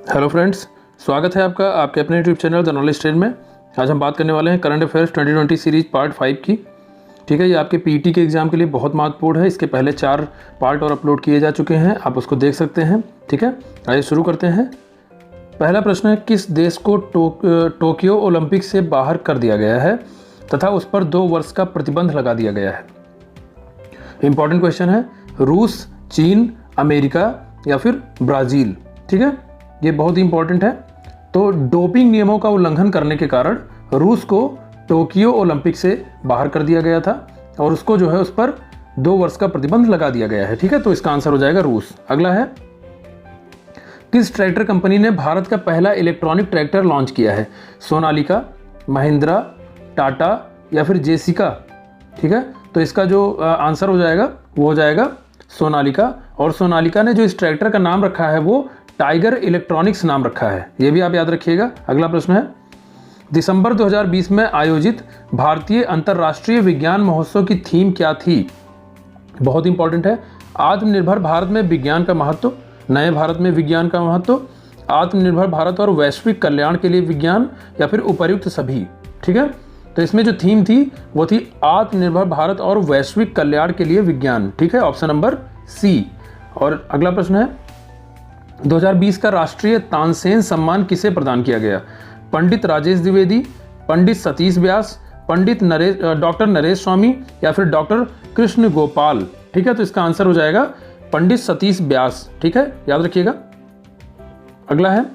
Hello friends, स्वागत है आपका आपके अपने YouTube channel the knowledge train में। आज हम बात करने वाले हैं करंट अफेयर्स 2020 सीरीज पार्ट 5 की। ठीक है, ये आपके पीटी के एग्जाम के लिए बहुत महत्वपूर्ण है। इसके पहले 4 पार्ट और अपलोड किए जा चुके हैं, आप उसको देख सकते हैं। ठीक है, आइए शुरू करते हैं। पहला प्रश्न है, किस देश को टोक्यो ओलंपिक से बाहर कर दिया गया है तथा उस पर 2 वर्ष का प्रतिबंध लगा दिया गया है? इंपॉर्टेंट क्वेश्चन है। रूस, चीन, अमेरिका या फिर ब्राज़ील? ठीक है, ये बहुत ही इंपॉर्टेंट है। तो डोपिंग नियमों का उल्लंघन करने के कारण रूस को टोक्यो ओलंपिक से बाहर कर दिया गया था और उसको जो है उस पर 2 वर्ष का प्रतिबंध लगा दिया गया है। ठीक है, तो इसका आंसर हो जाएगा रूस। अगला है, किस ट्रैक्टर कंपनी ने भारत का पहला इलेक्ट्रॉनिक ट्रैक्टर लॉन्च किया है? सोनालिका, महिंद्रा, टाटा या फिर जेसिका? ठीक है, तो इसका जो आंसर हो जाएगा वो हो जाएगा सोनालिका। और सोनालिका ने जो इस ट्रैक्टर का नाम रखा है वो टाइगर इलेक्ट्रॉनिक्स नाम रखा है, ये भी आप याद रखिएगा। अगला प्रश्न है, दिसंबर 2020 में आयोजित भारतीय अंतर्राष्ट्रीय विज्ञान महोत्सव की थीम क्या थी? बहुत इंपॉर्टेंट है। आत्मनिर्भर भारत में विज्ञान का महत्व, नए भारत में विज्ञान का महत्व, आत्मनिर्भर भारत और वैश्विक कल्याण के लिए विज्ञान या फिर उपर्युक्त सभी? ठीक है, तो इसमें जो थीम थी वो थी आत्मनिर्भर भारत और वैश्विक कल्याण के लिए विज्ञान। ठीक है, ऑप्शन नंबर सी। और अगला प्रश्न है, 2020 का राष्ट्रीय तानसेन सम्मान किसे प्रदान किया गया? पंडित राजेश द्विवेदी, पंडित सतीश व्यास, डॉक्टर नरेश स्वामी या फिर डॉक्टर कृष्ण गोपाल? ठीक है, तो इसका आंसर हो जाएगा पंडित सतीश व्यास। ठीक है, याद रखिएगा। अगला है,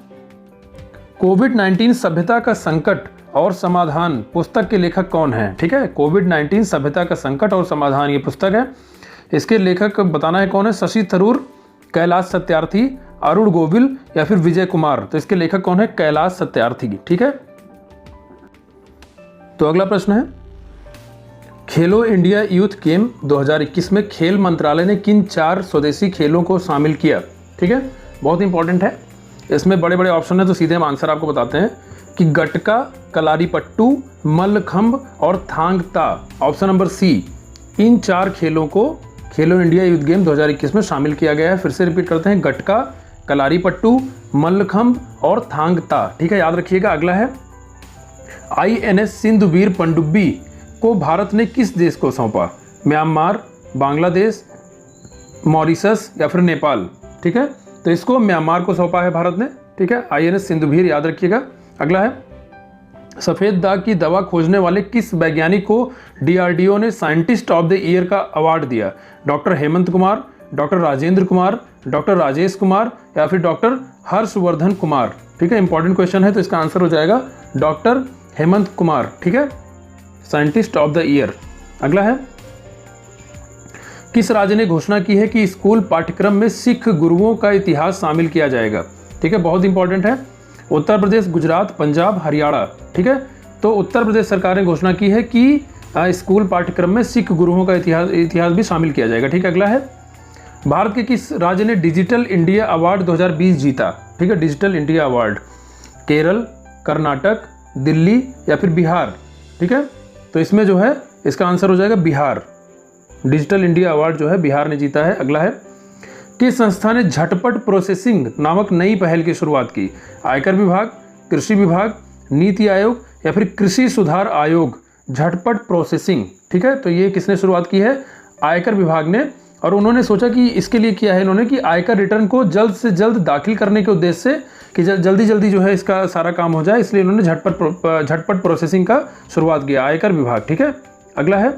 कोविड-19 सभ्यता का संकट और समाधान पुस्तक के लेखक कौन है? ठीक है, कोविड-19 सभ्यता का संकट और समाधान ये पुस्तक है। इसके लेखक बताना है कौन है? शशि थरूर, कैलाश सत्यार्थी, अरुण गोविल या फिर विजय कुमार? तो इसके लेखक कौन है? कैलाश सत्यार्थी। ठीक है, तो अगला प्रश्न है, खेलो इंडिया यूथ गेम 2021 में खेल मंत्रालय ने किन 4 स्वदेशी खेलों को शामिल किया? ठीक है, बहुत इंपॉर्टेंट है। इसमें बड़े बड़े ऑप्शन है तो सीधे हम आंसर आपको बताते हैं कि गटका, कलारीपट्टू, मल्लखंब और थांग ता। ऑप्शन नंबर सी, इन 4 खेलों को खेलो इंडिया यूथ गेम 2021 में शामिल किया गया है। फिर से रिपीट करते हैं, गटका, कलारीपट्टू, मल्लखंब और थांग ता। ठीक है, याद रखिएगा। अगला है, INS सिंधुवीर पनडुब्बी को भारत ने किस देश को सौंपा? म्यांमार, बांग्लादेश, मॉरिशस या फिर नेपाल? ठीक है, तो इसको म्यांमार को सौंपा है भारत ने। ठीक है, INS सिंधुवीर याद रखिएगा। अगला है, सफेद दाग की दवा खोजने वाले किस वैज्ञानिक को DRDO ने साइंटिस्ट ऑफ द ईयर का अवार्ड दिया? Doctor Hemant Kumar, doctor Rajendra Kumar, doctor Rajesh Kumar या फिर डॉक्टर हर्षवर्धन कुमार? ठीक है, इंपॉर्टेंट क्वेश्चन है तो इसका आंसर हो जाएगा डॉक्टर हेमंत कुमार। ठीक है, साइंटिस्ट ऑफ द ईयर। अगला है, किस राज्य ने घोषणा की है कि स्कूल पाठ्यक्रम में सिख गुरुओं का इतिहास शामिल किया जाएगा? ठीक है, बहुत इंपॉर्टेंट है। उत्तर प्रदेश, गुजरात, पंजाब, हरियाणा? ठीक है, तो उत्तर प्रदेश सरकार ने घोषणा की है कि स्कूल पाठ्यक्रम में सिख गुरुओं का इतिहास भी शामिल किया जाएगा। ठीक है, अगला है, भारत के किस राज्य ने डिजिटल इंडिया अवार्ड 2020 जीता? ठीक है, digital India award. Kerala, Karnataka, Delhi या फिर बिहार? ठीक है, तो इसमें जो है इसका आंसर हो जाएगा बिहार। डिजिटल इंडिया अवार्ड जो है बिहार ने जीता है। अगला है, किस संस्था ने झटपट प्रोसेसिंग नामक नई पहल की शुरुआत की? आयकर विभाग, कृषि विभाग, नीति आयोग या फिर कृषि सुधार आयोग? झटपट प्रोसेसिंग। ठीक है, तो ये किसने शुरुआत की है? आयकर विभाग ने। और उन्होंने सोचा कि इसके लिए किया है इन्होंने कि आयकर रिटर्न को जल्द से जल्द दाखिल करने के उद्देश्य से कि जल्दी जल्दी जो है इसका सारा काम हो जाए, इसलिए इन्होंने झटपट प्रोसेसिंग का शुरुआत किया, आयकर विभाग। ठीक है, अगला है,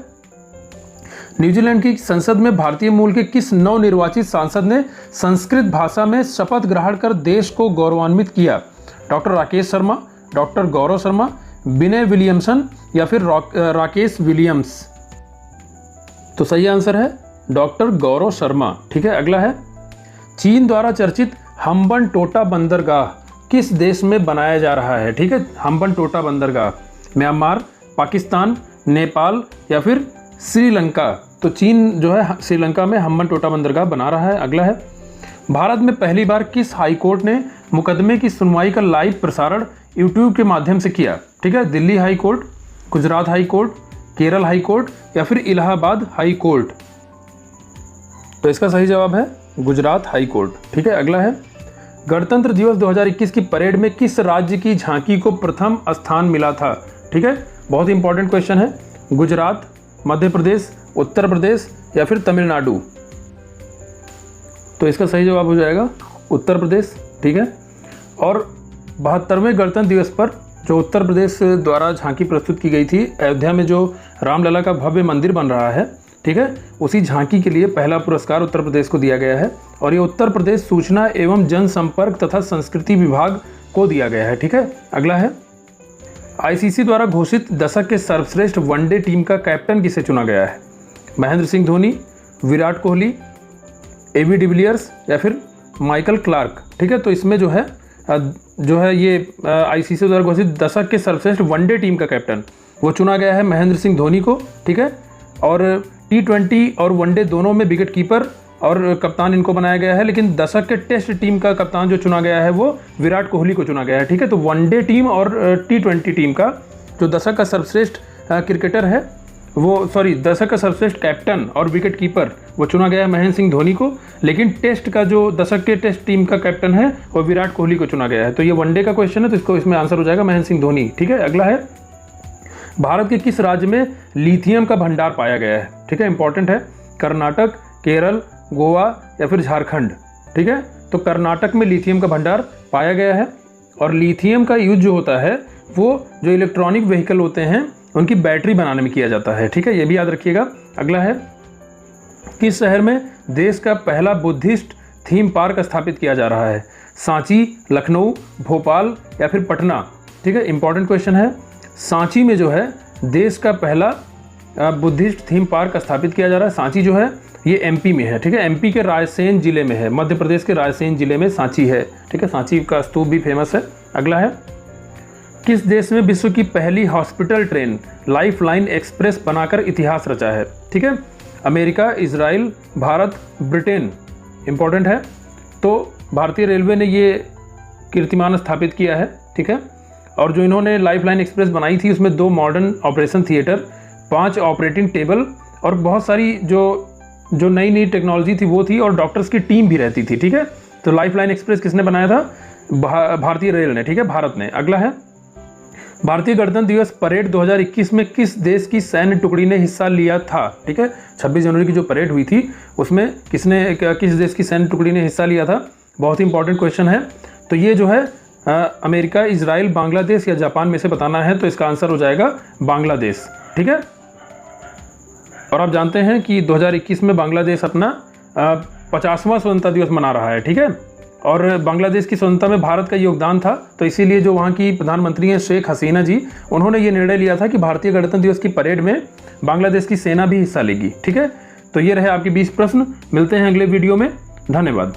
न्यूजीलैंड की संसद में भारतीय मूल के किस नवनिर्वाचित सांसद ने संस्कृत भाषा में शपथ ग्रहण कर देश को गौरवान्वित किया? डॉक्टर राकेश शर्मा, डॉक्टर गौरव शर्मा, विनय विलियमसन या फिर राकेश विलियम्स? तो सही आंसर है डॉक्टर गौरव शर्मा। ठीक है, अगला है, चीन द्वारा चर्चित हम्बनटोटा बंदरगाह किस देश में बनाया जा रहा है? ठीक है, हम्बनटोटा बंदरगाह म्यांमार, पाकिस्तान, नेपाल या फिर श्रीलंका? तो चीन जो है श्रीलंका में हम्बनटोटा बंदरगाह बना रहा है। अगला है, भारत में पहली बार किस हाईकोर्ट ने मुकदमे की सुनवाई का लाइव प्रसारण यूट्यूब के माध्यम से किया? ठीक है, Delhi high court, Gujarat high court, Kerala high court या फिर इलाहाबाद हाई कोर्ट? तो इसका सही जवाब है गुजरात हाई कोर्ट। ठीक है, अगला है, गणतंत्र दिवस 2021 की परेड में किस राज्य की झांकी को प्रथम स्थान मिला था? ठीक है, बहुत इंपॉर्टेंट क्वेश्चन है। गुजरात, मध्य प्रदेश, उत्तर प्रदेश या फिर तमिलनाडु? तो इसका सही जवाब हो जाएगा उत्तर प्रदेश। ठीक है, और 72वें गणतंत्र दिवस पर जो उत्तर प्रदेश द्वारा झांकी प्रस्तुत की गई थी, अयोध्या में जो रामलला का भव्य मंदिर बन रहा है, ठीक है, उसी झांकी के लिए पहला पुरस्कार उत्तर प्रदेश को दिया गया है और ये उत्तर प्रदेश सूचना एवं जनसंपर्क तथा संस्कृति विभाग को दिया गया है। ठीक है, अगला है, आईसीसी द्वारा घोषित दशक के सर्वश्रेष्ठ वनडे टीम का कैप्टन किसे चुना गया है? महेंद्र सिंह धोनी, विराट कोहली, एबी डिविलियर्स या फिर माइकल क्लार्क? ठीक है, तो इसमें जो है ये आईसीसी द्वारा घोषित दशक के सर्वश्रेष्ठ वनडे टीम का कैप्टन वो चुना गया है महेंद्र सिंह धोनी को। ठीक है, और T20 और वनडे दोनों में विकेट कीपर और कप्तान इनको बनाया गया है, लेकिन दशक के टेस्ट टीम का कप्तान जो चुना गया है वो विराट कोहली को चुना गया है। ठीक है, तो वनडे टीम और T20 टीम का जो दशक का सर्वश्रेष्ठ क्रिकेटर है दशक का सर्वश्रेष्ठ कैप्टन और विकेट कीपर वो चुना गया है महेंद्र सिंह धोनी को, लेकिन टेस्ट का जो दशक के टेस्ट टीम का कैप्टन है वो विराट कोहली को चुना गया है। तो ये वनडे का क्वेश्चन है, तो इसमें आंसर हो जाएगा महेंद्र सिंह धोनी। ठीक है, अगला है, भारत के किस राज्य में लिथियम का भंडार पाया गया है? ठीक है, इंपॉर्टेंट है। कर्नाटक, केरल, गोवा या फिर झारखंड? ठीक है, तो कर्नाटक में लिथियम का भंडार पाया गया है और लिथियम का यूज जो होता है वो जो इलेक्ट्रॉनिक व्हीकल होते हैं उनकी बैटरी बनाने में किया जाता है। ठीक है, ये भी याद रखिएगा। अगला है, किस शहर में देश का पहला बुद्धिस्ट थीम पार्क स्थापित किया जा रहा है? सांची, लखनऊ, भोपाल या फिर पटना? ठीक है, इंपॉर्टेंट क्वेश्चन है। सांची में जो है देश का पहला बुद्धिस्ट थीम पार्क स्थापित किया जा रहा है। सांची जो है ये एमपी में है। ठीक है, एमपी के रायसेन जिले में है, मध्य प्रदेश के रायसेन जिले में सांची है। ठीक है, सांची का स्तूप भी फेमस है। अगला है, किस देश में विश्व की पहली हॉस्पिटल ट्रेन लाइफलाइन एक्सप्रेस बनाकर इतिहास रचा है? ठीक है, America, Israel, Bharat, Britain? Important है। तो भारतीय रेलवे ने ये कीर्तिमान स्थापित किया है। ठीक है, और जो इन्होंने लाइफलाइन एक्सप्रेस बनाई थी उसमें 2 modern operation theatre, 5 operating table और बहुत सारी जो नई टेक्नोलॉजी थी वो थी, और डॉक्टर्स की टीम भी रहती थी। ठीक है, तो लाइफलाइन एक्सप्रेस किसने बनाया था? भारतीय रेल ने। ठीक है, भारत ने। अगला है, भारतीय गणतंत्र दिवस परेड 2021 में किस देश की सैन्य टुकड़ी ने हिस्सा लिया था? ठीक है, 26 जनवरी की जो परेड हुई थी उसमें किस देश की सैन्य टुकड़ी ने हिस्सा लिया था? बहुत ही इंपॉर्टेंट क्वेश्चन है। तो ये जो है अमेरिका, इजराइल, बांग्लादेश या जापान में से बताना है, तो इसका आंसर हो जाएगा बांग्लादेश। ठीक है, और आप जानते हैं कि 2021 में बांग्लादेश अपना 50वां स्वतंत्रता दिवस मना रहा है। ठीक है, और बांग्लादेश की स्वतंत्रता में भारत का योगदान था, तो इसीलिए जो वहाँ की प्रधानमंत्री हैं शेख हसीना जी, उन्होंने ये निर्णय लिया था कि भारतीय गणतंत्र दिवस की परेड में बांग्लादेश की सेना भी हिस्सा लेगी। ठीक है, तो ये रहे आपके 20 प्रश्न। मिलते हैं अगले वीडियो में। धन्यवाद।